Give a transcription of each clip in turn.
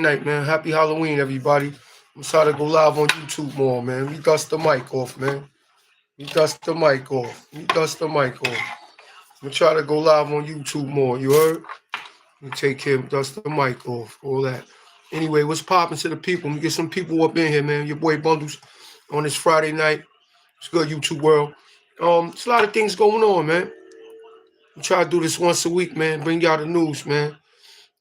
night, man. Happy Halloween, everybody. I'm trying to go live on YouTube more, man. We dust the mic off, man. We dust the mic off. We dust the mic off. I'm try to go live on YouTube more. You heard? We take care, dust the mic off, all that. Anyway, what's popping to the people? Let me get some people up in here, man. Your boy Bundles on this Friday night. It's good, YouTube world. There's a lot of things going on, man. We try to do this once a week, man. Bring y'all the news, man.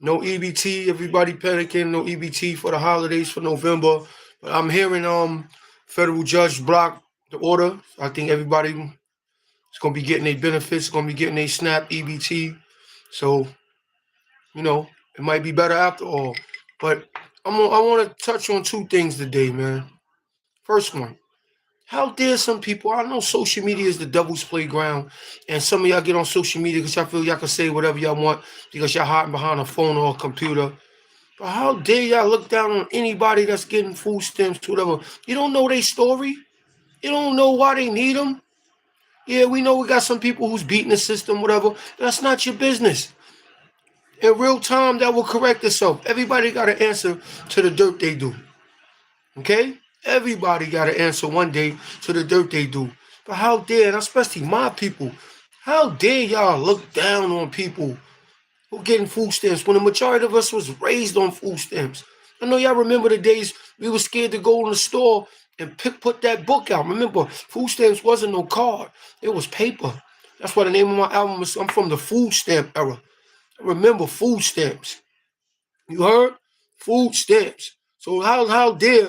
No EBT, everybody panicking. No EBT for the holidays for November. But I'm hearing federal judge block the order. I think everybody is gonna be getting their benefits, gonna be getting their SNAP EBT. So it might be better after all. But I want to touch on two things today, man. First one. How dare some people? I know social media is the devil's playground, and some of y'all get on social media because y'all feel y'all can say whatever y'all want because y'all hiding behind a phone or a computer. But how dare y'all look down on anybody that's getting food stamps, whatever? You don't know their story. You don't know why they need them. Yeah, we know we got some people who's beating the system, whatever. That's not your business. In real time, that will correct itself. Everybody got to answer to the dirt they do. Okay? Everybody got to answer one day to the dirt they do. But how dare, and especially my people, how dare y'all look down on people who getting food stamps when the majority of us was raised on food stamps? I know y'all remember the days we were scared to go in the store and put that book out. Remember, food stamps wasn't no card. It was paper. That's why the name of my album is, I'm from the food stamp era. Remember food stamps. You heard? Food stamps. So how dare, you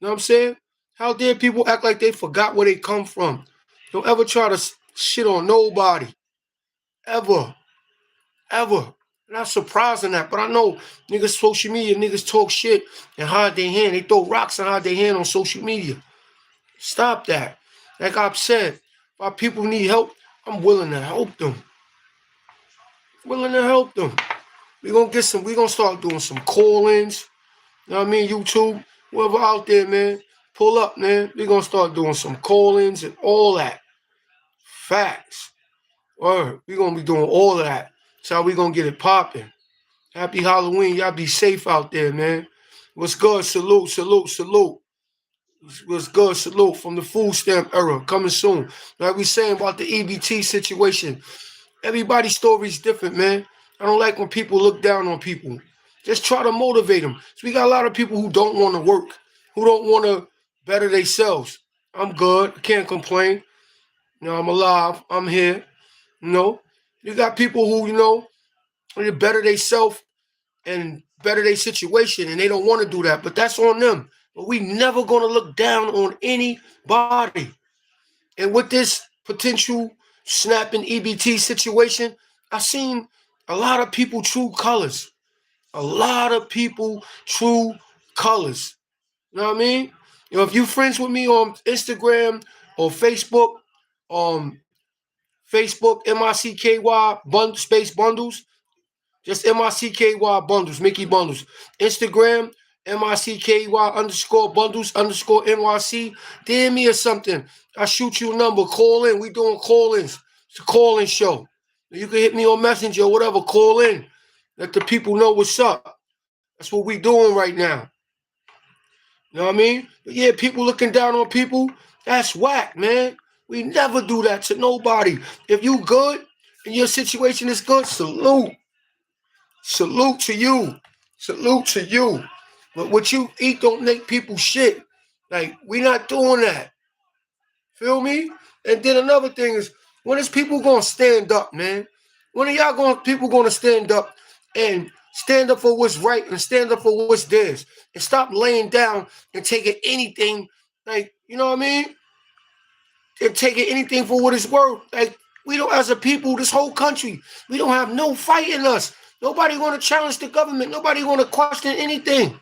know what I'm saying? How dare people act like they forgot where they come from? Don't ever try to shit on nobody. Ever. Ever. Not surprising that, but I know niggas social media, niggas talk shit and hide their hand. They throw rocks and hide their hand on social media. Stop that. Like I've said, if our people need help, I'm willing to help them. Willing to help them. We gonna start doing some call-ins. You know what I mean? YouTube, whoever out there, man, pull up, man. We gonna start doing some call-ins and all that. Facts. Word. We gonna be doing all of that. That's how we gonna get it popping. Happy Halloween. Y'all be safe out there, man. What's good? Salute, salute, salute. What's good? Salute from the food stamp era. Coming soon. Like we saying about the EBT situation. Everybody's story is different, man. I don't like when people look down on people. Just try to motivate them. So we got a lot of people who don't want to work, who don't want to better themselves. I'm good. I can't complain. I'm alive. I'm here. You got people who, they better themselves and better their situation, and they don't want to do that. But that's on them. But we never gonna look down on anybody. And with this potential snapping EBT situation, I seen a lot of people true colors. A lot of people true colors. You know what I mean? If you friends with me on Instagram or Facebook, um, Facebook MICKY space bundles, just MICKY bundles, Mickey bundles. Instagram MICKY underscore bundles underscore NYC. DM me or something. I shoot you a number. Call in. We doing call-ins. It's a call-in show. You can hit me on Messenger or whatever. Call in. Let the people know what's up. That's what we doing right now. You know what I mean? But yeah, people looking down on people, that's whack, man. We never do that to nobody. If you good and your situation is good, salute. Salute to you. Salute to you. But what you eat don't make people shit. Like, we not doing that. Feel me? And then another thing is, when is people gonna stand up, man? When are people gonna stand up and stand up for what's right and stand up for what's theirs? And stop laying down and taking anything, like, you know what I mean? And taking anything for what it's worth. Like, we don't, as a people, this whole country, we don't have no fight in us. Nobody want to challenge the government. Nobody want to question anything.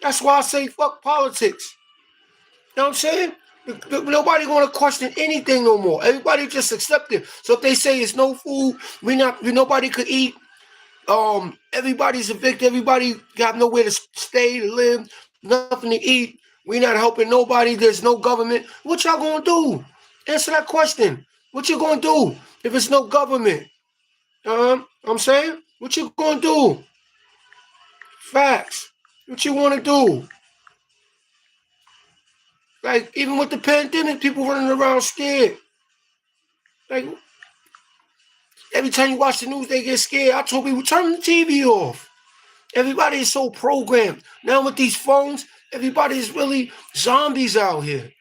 That's why I say fuck politics. You know what I'm saying? Nobody want to question anything no more. Everybody just accept it. So if they say it's no food, nobody could eat. Everybody's evicted. Everybody got nowhere to stay, to live, nothing to eat. We not helping nobody. There's no government. What y'all gonna do? Answer that question. What you gonna do if it's no government? I'm saying, what you gonna do? Facts. What you want to do? Like, even with the pandemic, people running around scared. Like, every time you watch the news, they get scared. I told people, turn the TV off. Everybody is so programmed. Now with these phones, everybody is really zombies out here.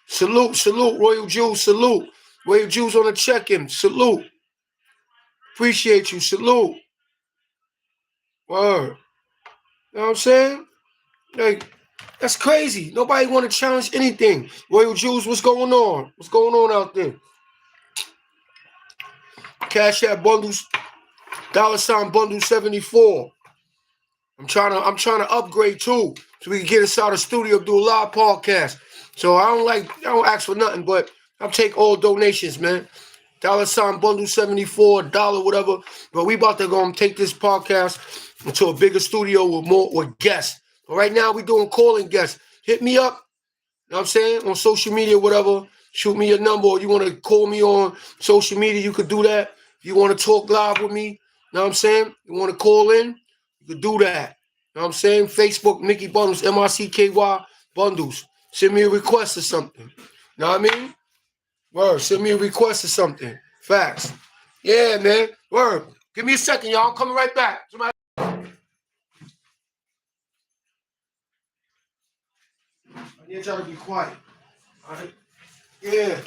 Salute, salute, Royal Juice, salute. Royal Juice on the check-in, salute. Appreciate you, salute. Word. You know what I'm saying? Like, that's crazy. Nobody want to challenge anything. Royal Juice, what's going on? What's going on out there? Cash App bundles, $ bundle 74. I'm trying to upgrade too, so we can get inside the studio, do a live podcast. So I don't ask for nothing, but I'll take all donations, man. $ bundle 74, $1, whatever. But we about to go take this podcast into a bigger studio with guests. But right now we doing calling guests. Hit me up, you know what I'm saying, on social media, whatever. Shoot me your number, or you want to call me on social media, you could do that. If you want to talk live with me, you know what I'm saying? You want to call in, you could do that. You know what I'm saying? Facebook, Mickey Bundles, MICKY Bundles. Send me a request or something. You know what I mean? Word, send me a request or something. Facts. Yeah, man. Word. Give me a second, y'all. I'm coming right back. Somebody... I need y'all to be quiet. All right? Yeah.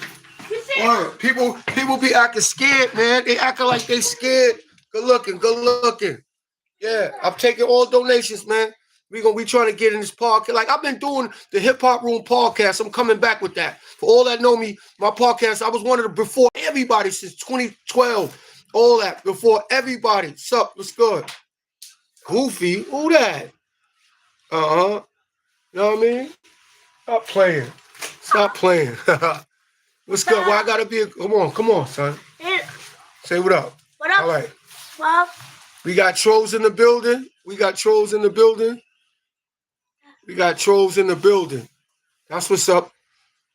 Word. People be acting scared, man. They acting like they scared. Good looking. Yeah, I'm taking all donations, man. We trying to get in this podcast. Like, I've been doing the Hip Hop Room podcast. I'm coming back with that. For all that know me, my podcast, I was one of the before everybody since 2012. All that before everybody. Sup? What's good? Goofy? Who that? Uh-huh. You know what I mean? Stop playing. What's good? Well, I gotta be come on, son. Say what up. What up? All right. Well, we got trolls in the building. That's what's up.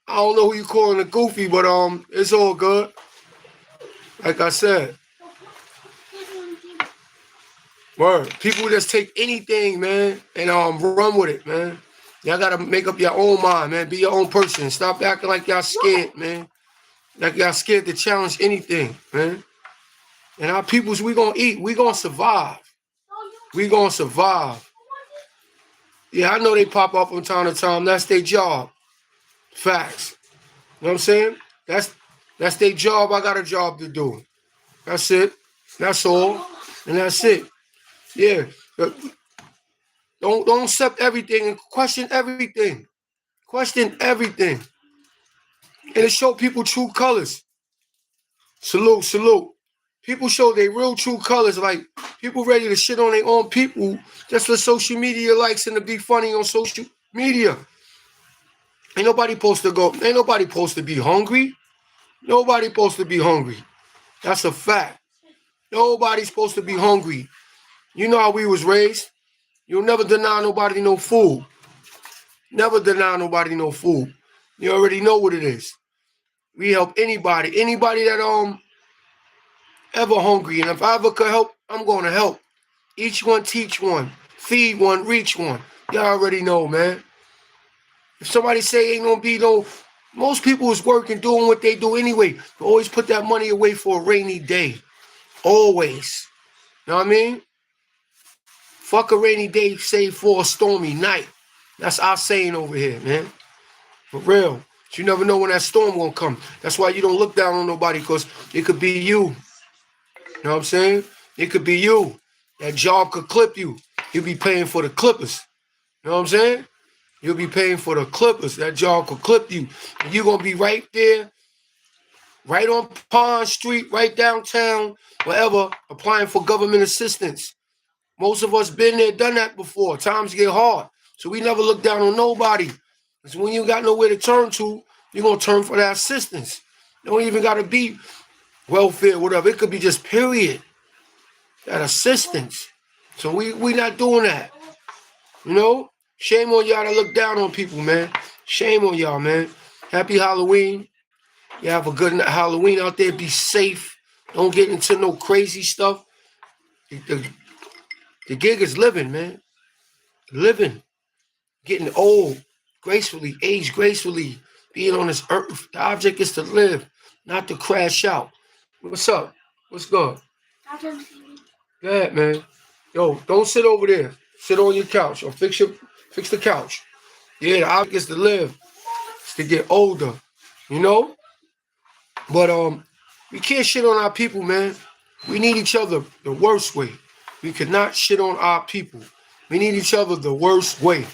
I don't know who you calling a goofy, but it's all good. Like I said. Word. People just take anything, man, and run with it, man. Y'all gotta make up your own mind, man. Be your own person. Stop acting like y'all scared, man. Like y'all scared to challenge anything, man. And our peoples, we gonna eat. We gonna survive. Yeah, I know they pop up from time to time. That's their job. Facts. You know what I'm saying? That's their job. I got a job to do. That's it. That's all. And that's it. Yeah. Don't accept everything and question everything. And it show people true colors. Salute. People show their real true colors. Like, people ready to shit on their own people just for social media likes and to be funny on social media. Ain't nobody supposed to be hungry. Nobody's supposed to be hungry. That's a fact. Nobody's supposed to be hungry. You know how we was raised. You'll never deny nobody no food. Never deny nobody no food. You already know what it is. We help anybody that ever hungry. And if I ever could help, I'm going to help. Each one, teach one. Feed one, reach one. Y'all already know, man. If somebody say ain't gonna be no... Most people is working, doing what they do anyway. But always put that money away for a rainy day. Always. You know what I mean? Fuck a rainy day, save for a stormy night. That's our saying over here, man. For real. But you never know when that storm gonna come. That's why you don't look down on nobody, because it could be you. You know what I'm saying? It could be you. That job could clip you. You'll be paying for the clippers. You know what I'm saying? You'll be paying for the clippers. That job could clip you. And you're going to be right there, right on Pond Street, right downtown, wherever, applying for government assistance. Most of us been there, done that before. Times get hard. So we never look down on nobody. Because when you got nowhere to turn to, you're going to turn for that assistance. You don't even got to be welfare, whatever. It could be just period. That assistance. So we not doing that. You know? Shame on y'all to look down on people, man. Shame on y'all, man. Happy Halloween. You have a good Halloween out there. Be safe. Don't get into no crazy stuff. The gig is living, man. living, getting old gracefully, age gracefully, being on this earth. The object is to live, not to crash out. What's up? What's good? Go ahead, man. Yo, don't sit over there. Sit on your couch or fix the couch. Yeah, the object is to live. It's to get older. You know? But we can't shit on our people, man. We need each other the worst way. We cannot shit on our people. We need each other the worst way.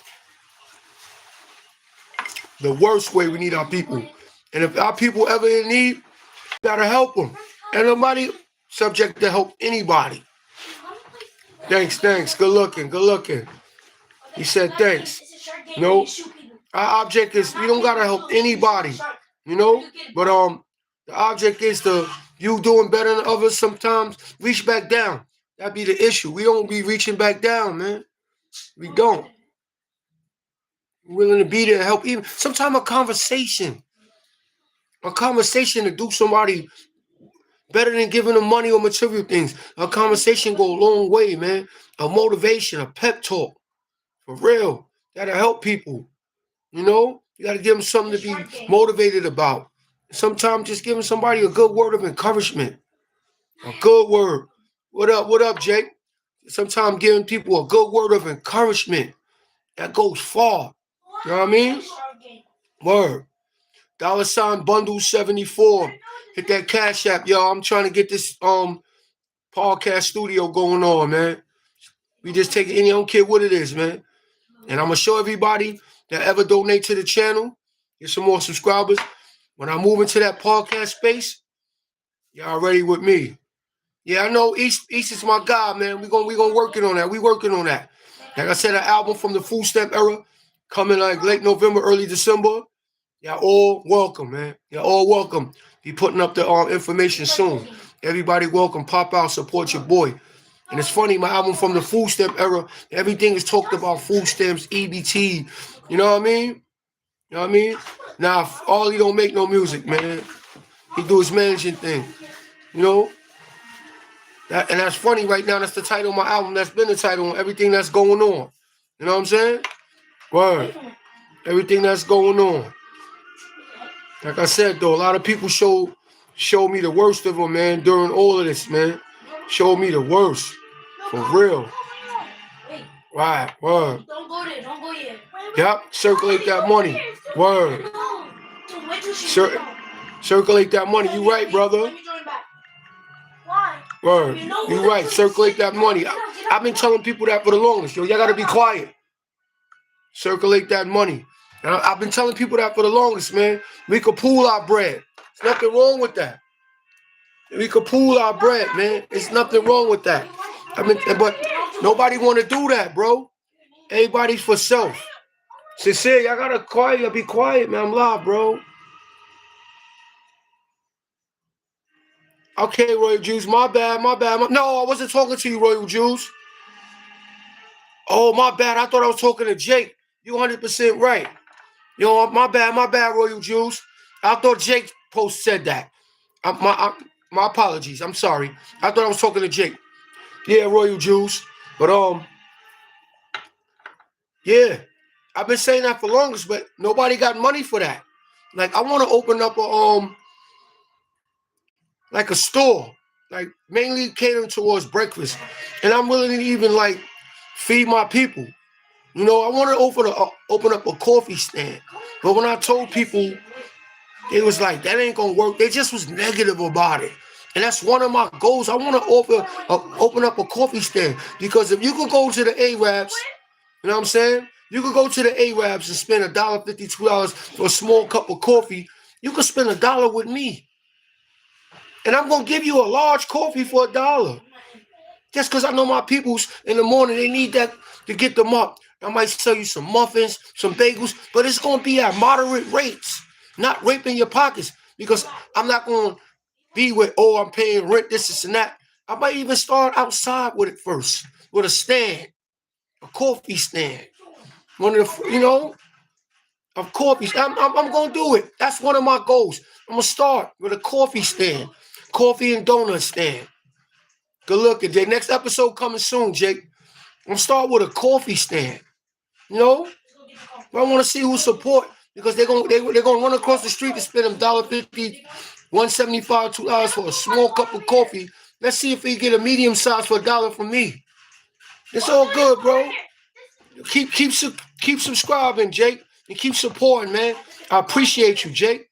The worst way we need our people. And if our people ever in need, we gotta help them. And nobody subject to help anybody. Thanks. Good looking. He said thanks. No, our object is we don't gotta help anybody. You know? But the object is you doing better than others sometimes. Reach back down. That'd be the issue. We don't be reaching back down, man. We don't. We're willing to be there to help. Even sometimes a conversation to do somebody better than giving them money or material things. A conversation go a long way, man. A motivation, a pep talk. For real. That'll help people. You know? You gotta give them something to be motivated about. Sometimes just giving somebody a good word of encouragement. A good word. What up, Jake? Sometimes giving people a good word of encouragement. That goes far. You know what I mean? Word. $ bundle 74. Hit that Cash App, y'all. I'm trying to get this podcast studio going on, man. We just take it in. I don't care what it is, man. And I'm gonna show everybody that ever donate to the channel, get some more subscribers. When I move into that podcast space, y'all ready with me? Yeah, I know East is my guy, man. We gonna working on that. We working on that. Like I said, an album from the Food Stamp era coming like late November, early December. Y'all all welcome, man. Y'all all welcome. Be putting up the information soon. Everybody welcome. Pop out, support your boy. And it's funny, my album from the Food Stamp era, everything is talked about food stamps, EBT. You know what I mean? You know what I mean? Now, all he don't make no music, man. He do his managing thing. You know? And that's funny right now. That's the title of my album. That's been the title on everything that's going on. You know what I'm saying? Word. Everything that's going on. Like I said, though, a lot of people show me the worst of them, man, during all of this, man. Showed me the worst. For real. Right. Word. Don't go there. Don't go yet. Yep. Circulate that money. Word. Circulate that money. You right, brother. Word. You right. Circulate that money. I've been telling people that for the longest. Yo, y'all got to be quiet. Circulate that money. And I've been telling people that for the longest, man. We could pool our bread. There's nothing wrong with that. We could pool our bread, man. There's nothing wrong with that. But nobody want to do that, bro. Everybody's for self. Sincere, y'all gotta quiet. Y'all be quiet, man. I'm live, bro. Okay, Royal Juice. My bad. No, I wasn't talking to you, Royal Juice. Oh, my bad. I thought I was talking to Jake. You 100% right. Yo, my bad, Royal Juice. I thought Jake post said that. My apologies. I'm sorry. I thought I was talking to Jake. Yeah, Royal Juice. But yeah. I've been saying that for longest, but nobody got money for that. Like, I want to open up a store, like mainly catering towards breakfast, and I'm willing to even like feed my people. You know, I want to open up a coffee stand, but when I told people, they was like, that ain't gonna work. They just was negative about it, and that's one of my goals. I want to open up a coffee stand, because if you could go to the Arabs, you know what I'm saying? You could go to the Arabs and spend $1.50, $2 for a small cup of coffee. You could spend $1 with me. And I'm going to give you a large coffee for $1. Just because I know my peoples in the morning, they need that to get them up. I might sell you some muffins, some bagels, but it's going to be at moderate rates, not raping your pockets, because I'm not going to be with, I'm paying rent, this and that. I might even start outside with it first, with a stand, a coffee stand. One of the, of coffees. I'm going to do it. That's one of my goals. I'm going to start with a coffee stand, coffee and donut stand. Good looking, Jake. Next episode coming soon, Jake. I'm going to start with a coffee stand. You know, I want to see who support because they're gonna run across the street to spend them $1.50, $1.75, $2 for a small cup of coffee. Let's see if we get a medium size for $1 from me. It's all good, bro. Keep subscribing, Jake, and keep supporting, man. I appreciate you, Jake.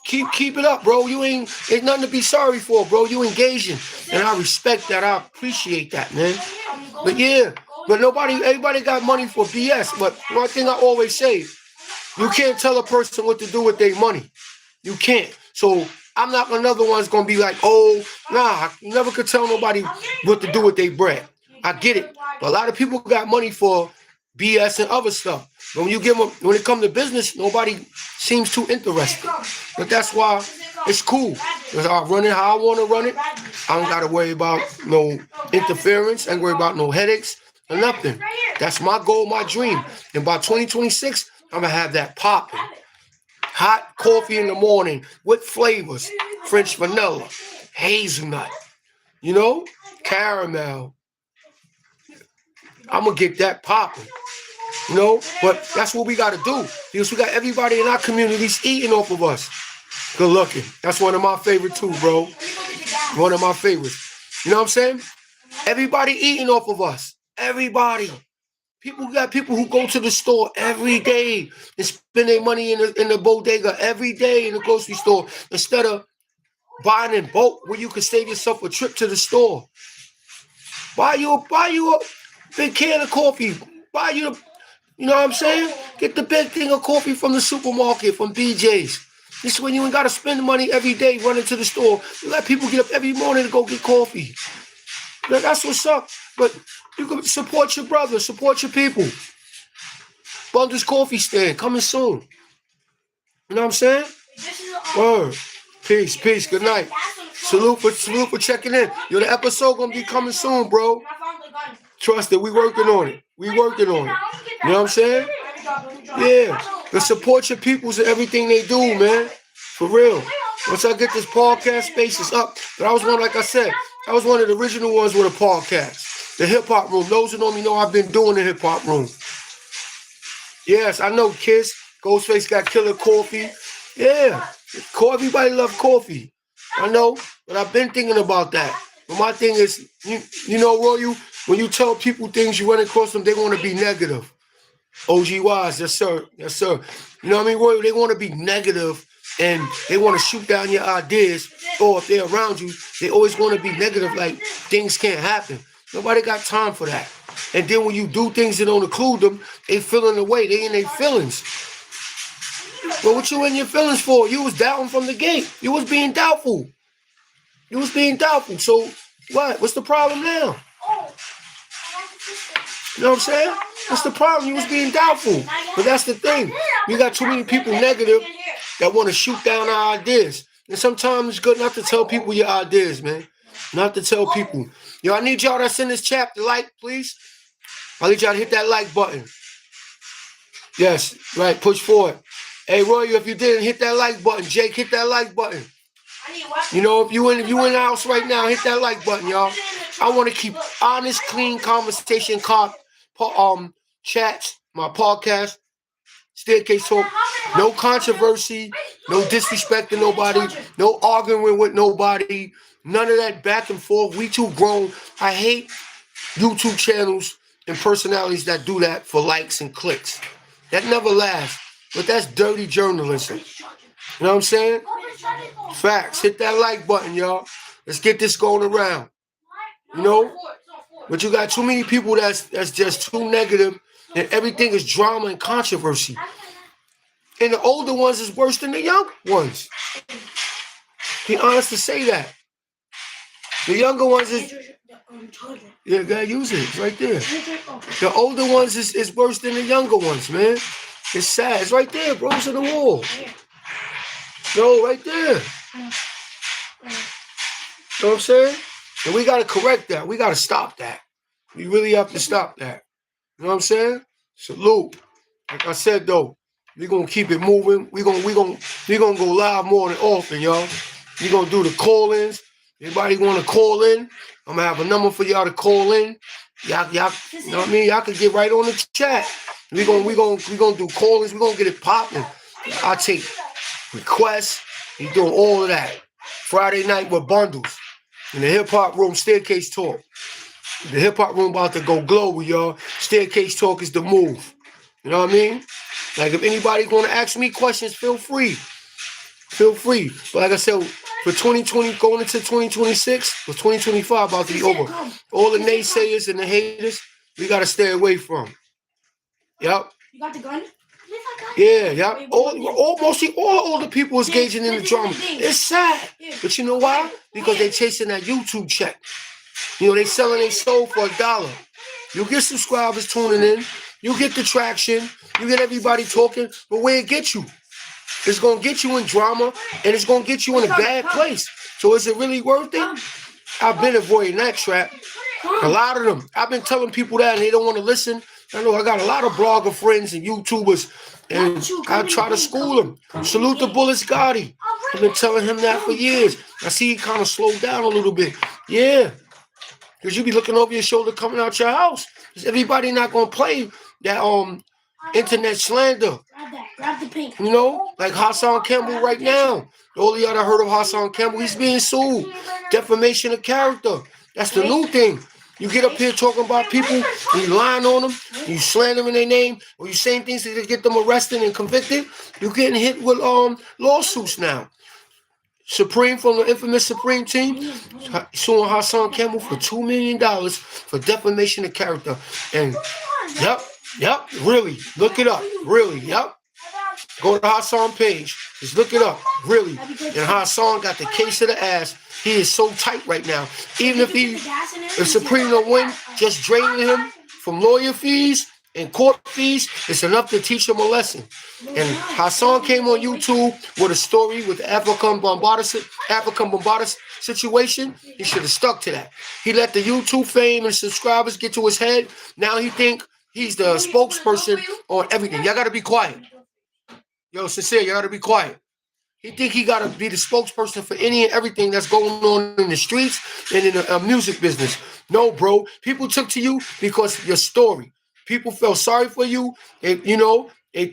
Keep it up, bro. Ain't nothing to be sorry for, bro. You engaging, and I respect that. I appreciate that, man. But yeah, but everybody got money for BS. But one thing I always say, you can't tell a person what to do with their money. You can't. So I'm not another one's gonna be like, oh, nah, you never could tell nobody what to do with their bread. I get it. But a lot of people got money for BS and other stuff. But when it comes to business, nobody seems too interested. But that's why it's cool. Because I run it how I want to run it. I don't got to worry about no interference. I ain't worry about no headaches or nothing. That's my goal, my dream. And by 2026, I'm going to have that popping. Hot coffee in the morning with flavors. French vanilla, hazelnut, caramel. I'm going to get that popping. But that's what we got to do. Because we got everybody in our communities eating off of us. Good looking. That's one of my favorite too, bro. One of my favorites. You know what I'm saying? Everybody eating off of us. Everybody. Got people who go to the store every day and spend their money in the bodega every day in the grocery store instead of buying in bulk where you can save yourself a trip to the store. Buy you a big can of coffee. Buy you know what I'm saying? Get the big thing of coffee from the supermarket, from BJ's. This is when you ain't got to spend money every day running to the store. You let people get up every morning to go get coffee. That's what's up. But you can support your brother, support your people. Bundles Coffee Stand, coming soon. You know what I'm saying? Word. Peace. Good night. Salute for checking in. The episode gonna be coming soon, bro. Trust it. We working on it. You know what I'm saying? Yeah. But support your peoples and everything they do, man. For real. Once I get this podcast spaces up, but I was one of the original ones with a podcast. The hip hop room. Those who know me know I've been doing the hip hop room. Yes, I know, Kiss. Ghostface got killer coffee. Yeah. Everybody love coffee. I know, but I've been thinking about that. But my thing is, Roy, when you tell people things, you run across them, they want to be negative. OG Wise, yes sir. You know what I mean, Roy? They want to be negative and they want to shoot down your ideas. Or if they're around you, they always want to be negative, like things can't happen. Nobody got time for that. And then when you do things that don't include them, they feeling away. They in their feelings. But what you in your feelings for? You was doubting from the gate. You was being doubtful. So what? What's the problem now? You know what I'm saying? What's the problem? You was being doubtful. But that's the thing. We got too many people negative that want to shoot down our ideas. And sometimes it's good not to tell people your ideas, man. Not to tell people. I need y'all that's in this chat to like, please. I need y'all to hit that like button. Yes, right. Push forward. Hey, Roy, if you didn't hit that like button, Jake, hit that like button. If you in the house right now, hit that like button, y'all. I want to keep honest, clean conversation, chats, my podcast, Staircase Talk. No controversy, no disrespect to nobody, no arguing with nobody, none of that back and forth. We too grown. I hate YouTube channels and personalities that do that for likes and clicks. That never lasts. But that's dirty journalism. You know what I'm saying? Facts. Hit that like button, y'all. Let's get this going around. But you got too many people that's just too negative, and everything is drama and controversy. And the older ones is worse than the young ones. Be honest to say that. The younger ones is... Yeah, gotta use it. It's right there. The older ones is worse than the younger ones, man. It's sad. It's right there, bro. It's on the wall. No, right there. You know what I'm saying? And we got to correct that. We got to stop that. We really have to stop that. You know what I'm saying? Salute. Like I said, though, we're going to keep it moving. We're gonna go live more than often, y'all. We're going to do the call-ins. Anybody want to call in? I'm going to have a number for y'all to call in. Y'all, you know what I mean? Y'all can get right on the chat. We gonna do callings. We gonna get it popping. I take requests. He's doing all of that. Friday night with bundles in the hip hop room. Staircase Talk. The hip hop room about to go global, y'all. Staircase Talk is the move. You know what I mean? Like if anybody's gonna ask me questions, feel free. Feel free. But like I said, for 2020, going into 2026, or 2025 about to be over. All the naysayers and the haters, we gotta stay away from. Yep. You got the gun? Yeah, yeah. Mostly all the people is engaging in the drama. It's sad. But you know why? Because they chasing that YouTube check. You know, they selling their soul for $1. You get subscribers tuning in. You get the traction. You get everybody talking. But where it gets you? It's going to get you in drama, and it's going to get you in a bad place. So is it really worth it? I've been avoiding that trap. A lot of them. I've been telling people that, and they don't want to listen. I know I got a lot of blogger friends and YouTubers, and I try to school them. Salute the Bullets Gotti. I've been telling him that for years. I see he kind of slowed down a little bit. Yeah. Because you be looking over your shoulder coming out your house. Because everybody not going to play that internet slander. Grab the pink. You know, like Hassan Campbell right now. All of y'all that heard of Hassan Campbell, he's being sued. Defamation of character. That's the new thing. You get up here talking about people, and you lying on them, and you slandering their name, or you saying things to get them arrested and convicted, you're getting hit with lawsuits now. Supreme from the infamous Supreme team suing Hassan Campbell for $2 million for defamation of character. And yep, really, look it up, really, yep. Go to the Hassan page, just look it up, really. And Hassan got the case of the ass. He is so tight right now. Even if Supreme don't win, just draining him from lawyer fees and court fees, it's enough to teach him a lesson. And Hassan came on YouTube with a story with the African Bombardus situation. He should have stuck to that. He let the YouTube fame and subscribers get to his head. Now he think he's the spokesperson on everything. Y'all got to be quiet. Yo, sincere, you gotta be quiet. He think he gotta be the spokesperson for any and everything that's going on in the streets and in the music business. No, bro. People took to you because of your story. People felt sorry for you. And, you know, they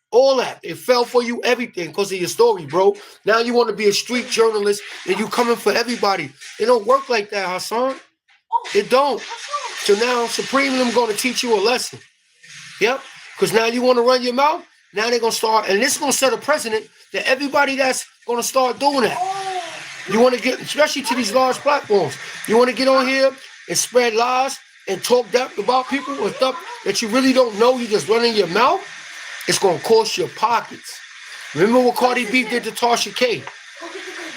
all that. It fell for you, everything, because of your story, bro. Now you want to be a street journalist and you coming for everybody. It don't work like that, Hassan. It don't. So now Supreme them going to teach you a lesson. Yep. Because now you want to run your mouth. Now they're going to start, and this is going to set a precedent that everybody that's going to start doing that. You want to get, especially to these large platforms, you want to get on here and spread lies and talk depth about people or stuff that you really don't know, you just running your mouth, it's going to cost your pockets. Remember what Cardi B did to Tasha K,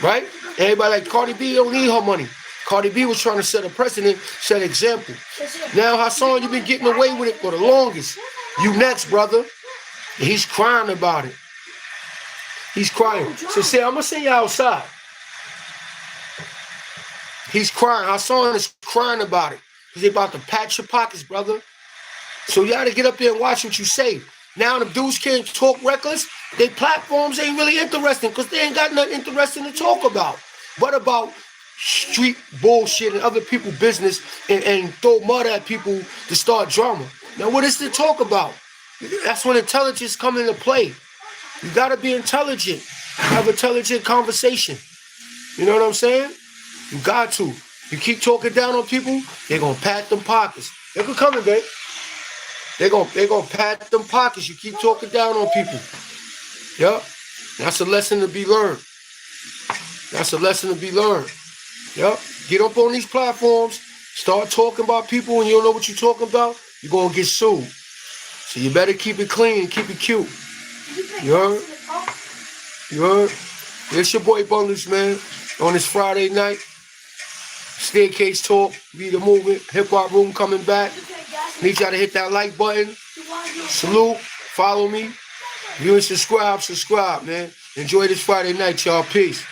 right? Everybody like, Cardi B don't need her money. Cardi B was trying to set a precedent, set an example. Now, Hassan, you've been getting away with it for the longest. You next, brother. He's crying about it. He's crying. So say, I'm going to send you outside. He's crying. Hassan is crying about it. Because they're about to patch your pockets, brother. So you got to get up there and watch what you say. Now the dudes can't talk reckless. Their platforms ain't really interesting because they ain't got nothing interesting to talk about. But about street bullshit and other people's business and throw mud at people to start drama. Now what is to talk about? That's when intelligence come into play. You got to be intelligent. Have intelligent conversation. You know what I'm saying? You got to. You keep talking down on people, they're going to pat them pockets. They're coming, babe. They're gonna pat them pockets. You keep talking down on people. Yep. That's a lesson to be learned. That's a lesson to be learned. Yep. Get up on these platforms. Start talking about people and you don't know what you're talking about. You're going to get sued. So you better keep it clean, keep it cute. You heard? You heard? It's your boy Bundles, man. On this Friday night. Staircase Talk, Be the Movement, Hip Hop Room coming back. Need y'all to hit that like button. Salute, follow me. If you ain't subscribe, man. Enjoy this Friday night, y'all. Peace.